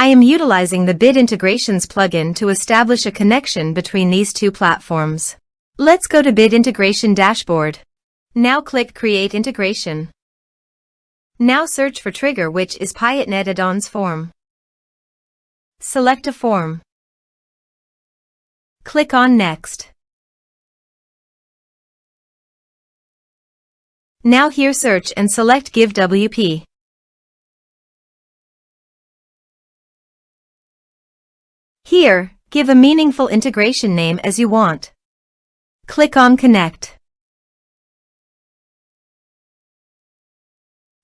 I am utilizing the Bid Integrations plugin to establish a connection between these two platforms. Let's go to Bid Integration Dashboard. Now click Create Integration. Now search for trigger, which is Piotnet Addons form. Select a form. Click on Next. Now here search and select GiveWP. Here, give a meaningful integration name as you want. Click on Connect.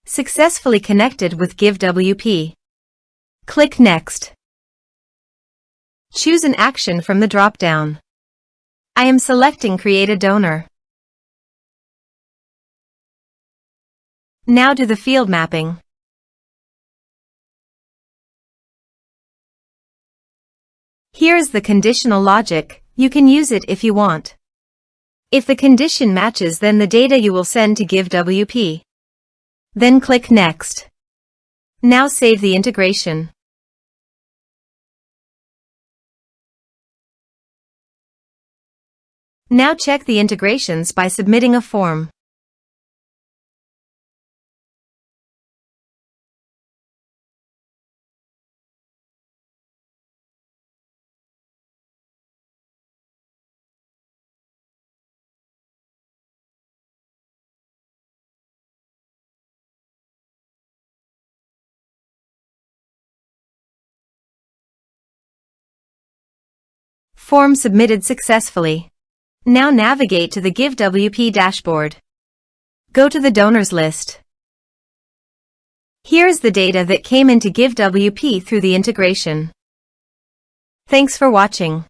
Successfully connected with GiveWP. Click Next. Choose an action from the drop-down. I am selecting Create a Donor. Now do the field mapping. Here is the conditional logic. You can use it if you want. If the condition matches, then the data you will send to GiveWP. Then click Next. Now save the integration. Now check the integrations by submitting a form. Form submitted successfully. Now navigate to the GiveWP dashboard. Go to the donors list. Here is the data that came into GiveWP through the integration. Thanks for watching.